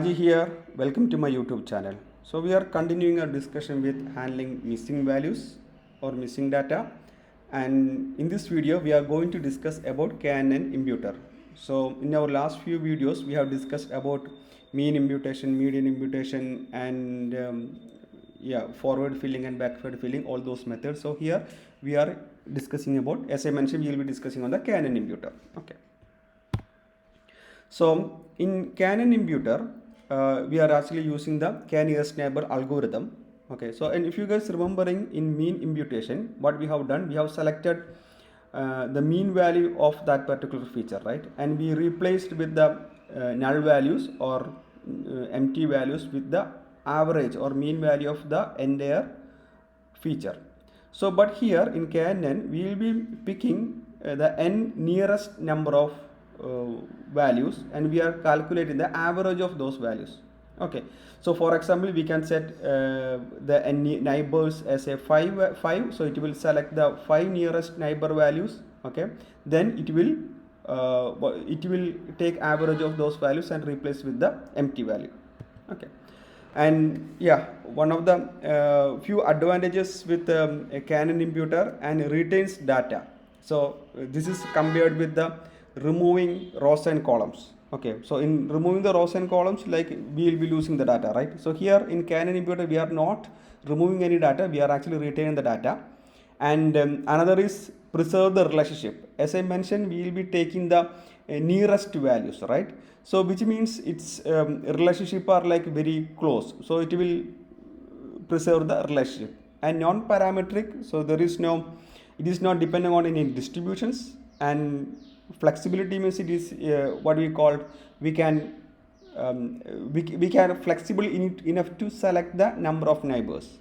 Raji here, welcome to my YouTube channel. So we are continuing our discussion with handling missing values or missing data, and in this video we are going to discuss about KNN Imputer. So in our last few videos we have discussed about mean imputation, median imputation, and forward filling and backward filling, all those methods. So here we are discussing about, as I mentioned, we will be discussing on the KNN Imputer. Okay. So in KNN Imputer, we are actually using the k-nearest neighbor algorithm. Okay, so and if you guys remembering in mean imputation, what we have done, we have selected the mean value of that particular feature, right? And we replaced with the null values or empty values with the average or mean value of the entire feature. So but here in KNN we will be picking the n nearest number of values, and we are calculating the average of those values. Okay, so for example we can set the neighbors as a 5, so it will select the 5 nearest neighbor values. Okay, then it will take average of those values and replace with the empty value. Okay, and yeah, one of the few advantages with a KNN Imputer, and retains data. So this is compared with the removing rows and columns. Okay, so in removing the rows and columns, like we will be losing the data, right? So here in KNN Imputer we are not removing any data, we are actually retaining the data. And another is preserve the relationship. As I mentioned, we will be taking the nearest values, right? So which means its relationship are like very close, so it will preserve the relationship. And non-parametric, so there is no, it is not dependent on any distributions. And flexibility means it is what we call, we can we can flexible enough to select the number of neighbors.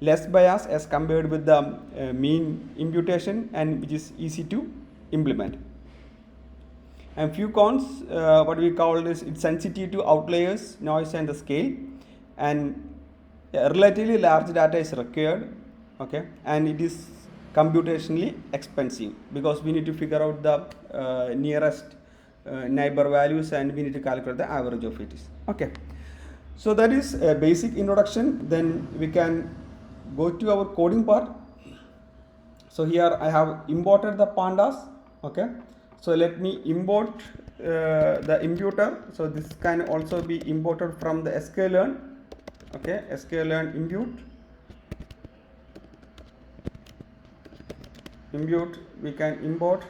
Less bias as compared with the mean imputation, and which is easy to implement. And few cons, what we call is its sensitivity to outliers, noise, and the scale. And relatively large data is required. Okay, and it is computationally expensive because we need to figure out the nearest neighbor values, and we need to calculate the average of it. Okay, so that is a basic introduction. Then we can go to our coding part. So here I have imported the pandas. Okay, so let me import the imputer. So this can also be imported from the sklearn. Okay, sklearn impute we can import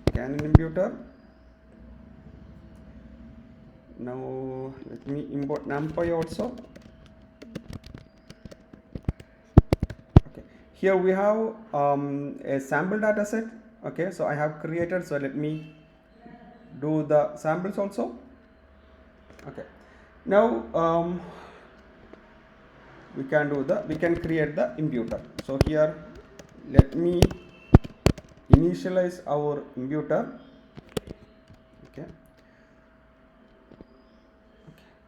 KNN Imputer. Now let me import numpy also. Okay, here we have a sample data set. Okay, so I have created, so let me do the samples also. Okay, now we can create the imputer. So here let me initialize our imputer. Okay,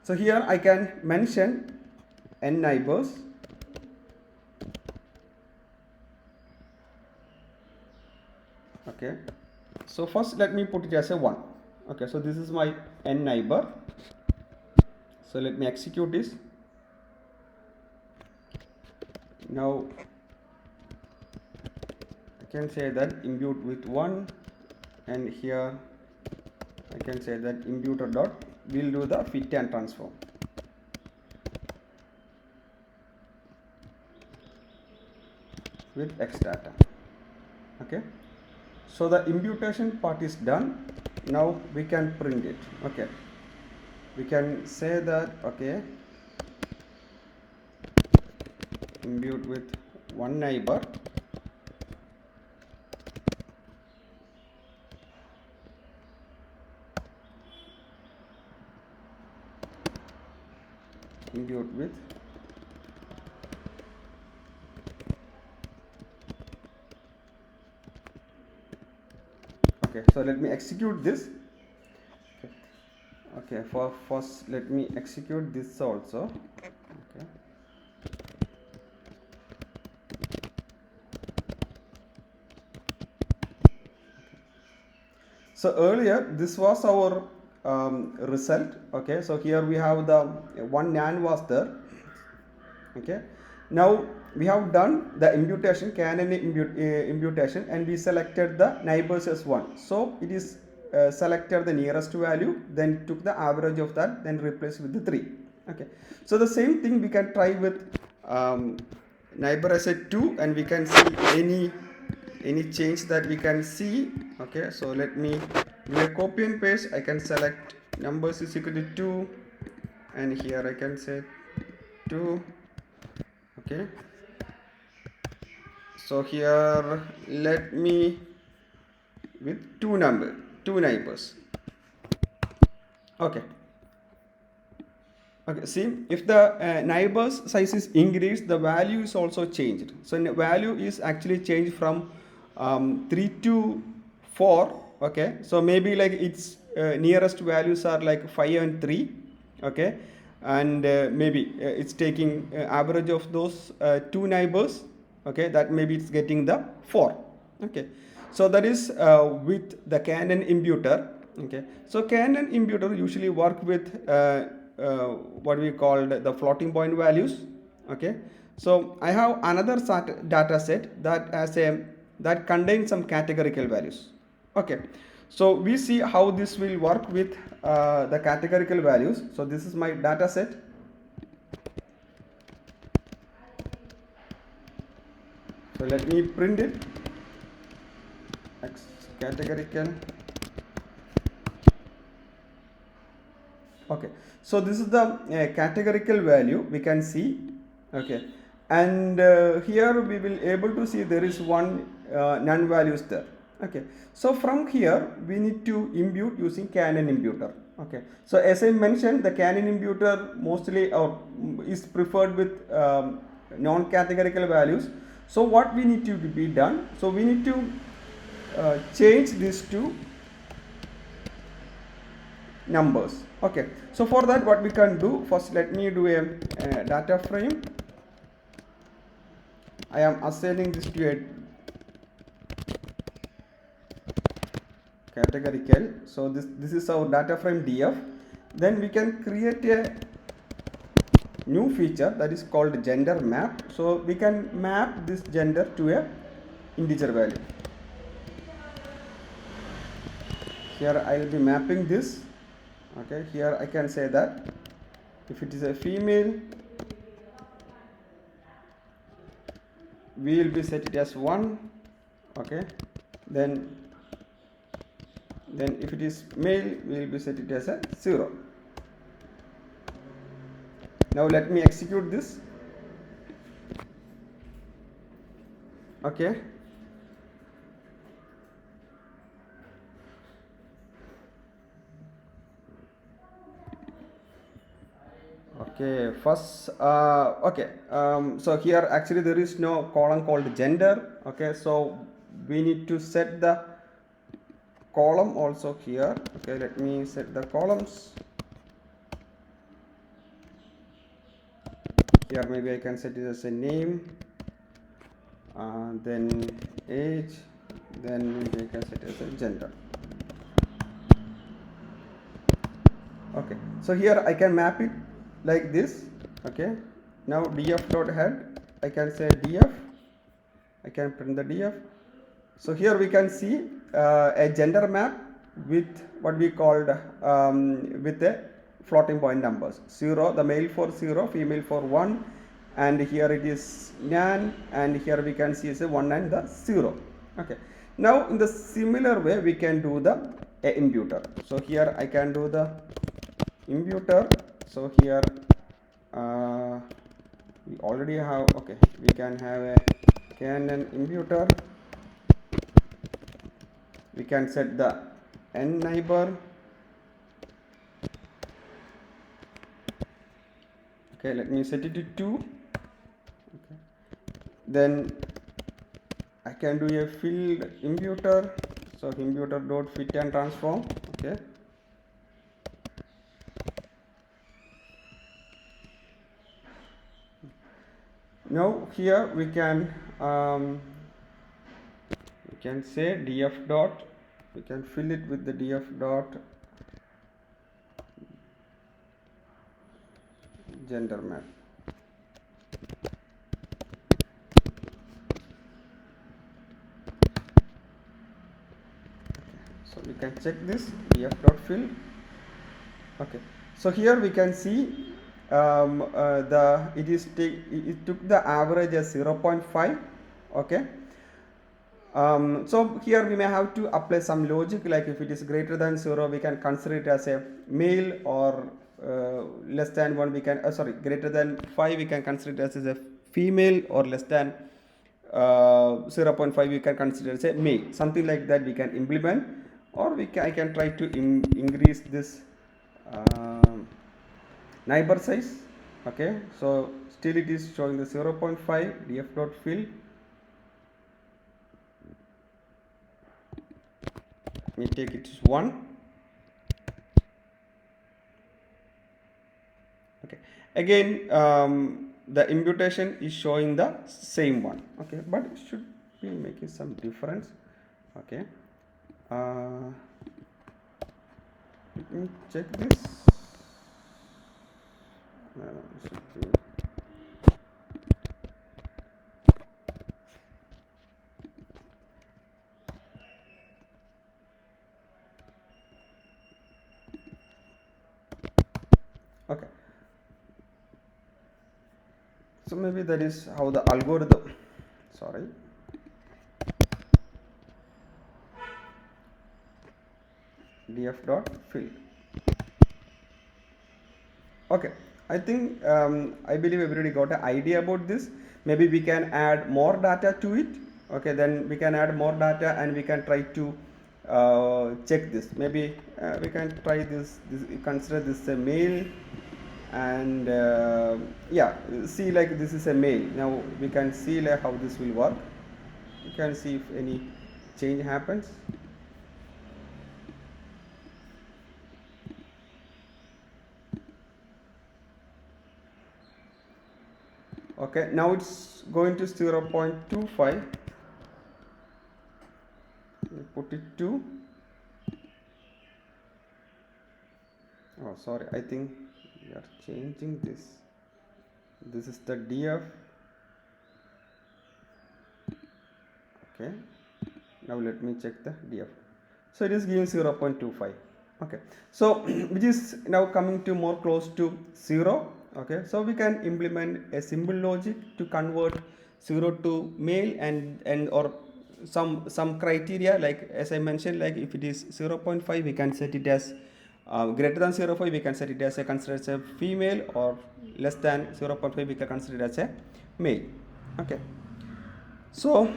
so here I can mention n neighbors. Okay, so first let me put it as a 1. Okay, so this is my n neighbor. So let me execute this. Now I can say that impute with 1, and here I can say that imputer dot will do the fit and transform. With x data. Okay, so the imputation part is done. Now we can print it. Okay, we can say that, okay, impute with 1 neighbor. Impute with okay, so let me execute this. Okay, for first let me execute this also. Okay, So earlier this was our result. Okay, so here we have the one nan was there. Okay, now we have done the imputation, KNN imputation, and we selected the neighbors as 1. So it is selected the nearest value, then took the average of that, then replaced with the 3. Okay, so the same thing we can try with neighbor as a 2, and we can see any change that we can see. Okay, so let me do a copy and paste. I can select numbers is equal to 2, and here I can say 2. Okay, so here let me with two neighbors. Okay, see, if the neighbors size is increased, the value is also changed. So value is actually changed from 3 to 4. Okay, so maybe like its nearest values are like 5 and 3. Okay, and maybe it's taking average of those two neighbors. Okay, that maybe it's getting the 4. Okay, so that is with the KNN imputer. Okay, so KNN imputer usually work with what we call the floating point values. Okay, so I have another data set that contains some categorical values. Okay, so we see how this will work with the categorical values. So this is my data set. So let me print it. Categorical. Okay, so this is the categorical value we can see. Okay, and here we will able to see there is one none values there. Okay, so from here we need to impute using KNN imputer. Okay, so as I mentioned, the KNN imputer mostly is preferred with non-categorical values. So what we need to be done? So we need to change this to numbers. Okay, so for that what we can do, first let me do a data frame. I am assigning this to a categorical. So this is our data frame df. Then we can create a new feature that is called gender map. So we can map this gender to a integer value. Here I will be mapping this. Okay, here I can say that if it is a female, we will be set it as 1. Okay, then if it is male, we will be set it as a 0. Now let me execute this. Okay, okay, first so here actually there is no column called gender. Okay, so we need to set the column also here. Okay, let me set the columns. Here maybe I can set it as a name, then age, then maybe I can set it as a gender. Okay, so here I can map it like this. Okay, now df dot head, I can say df, I can print the df. So here we can see a gender map with what we called with the floating point numbers. 0, the male for 0, female for 1, and here it is nan, and here we can see is a 1 and the 0. Okay, now in the similar way we can do the imputer. So here I can do the imputer. So here we already have, okay, we can have a KNN imputer. We can set the n neighbor. Okay, let me set it to 2. Okay, then I can do a field imputer. So imputer dot fit and transform. Okay, now here we can say df dot we can fill it with the df dot gender map. So we can check this df dot fill. Okay, so here we can see it took the average as 0.5. Okay, so here we may have to apply some logic, like if it is greater than 0 we can consider it as a male, or less than 1 we can greater than 5 we can consider it as a female, or less than 0.5 we can consider it as a male. Something like that we can implement, or I can try to increase this neighbor size. Okay, so still it is showing the 0.5 df dot fill. Let me take it to 1. Okay, again the imputation is showing the same one. Okay, but it should be making some difference. Okay, let me check this. Should be. Okay, so maybe that is how the algorithm, df dot fill. Okay, I think I believe everybody got an idea about this. Maybe we can add more data to it. Okay, then we can add more data and we can try to check this. Maybe we can try this consider this a male, and yeah, see, like this is a male. Now we can see like how this will work. You can see if any change happens. Okay, now it's going to 0.25. Put it to, oh sorry, I think we are changing this. This is the df. Okay, now let me check the df. So it is giving 0.25. Okay, so which is now coming to more close to 0. Okay, so we can implement a simple logic to convert 0 to male, and or some criteria, like as I mentioned, like if it is 0.5 we can set it as greater than 0.5 we can set it as a consider as a female, or less than 0.5 we can consider it as a male. Okay, so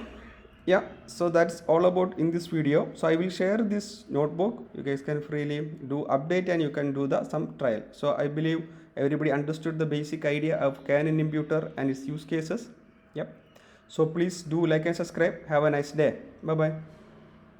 yeah, so that's all about in this video. So I will share this notebook. You guys can freely do update and you can do the some trial. So I believe everybody understood the basic idea of KNN Imputer and its use cases. Yep, so please do like and subscribe. Have a nice day. Bye bye.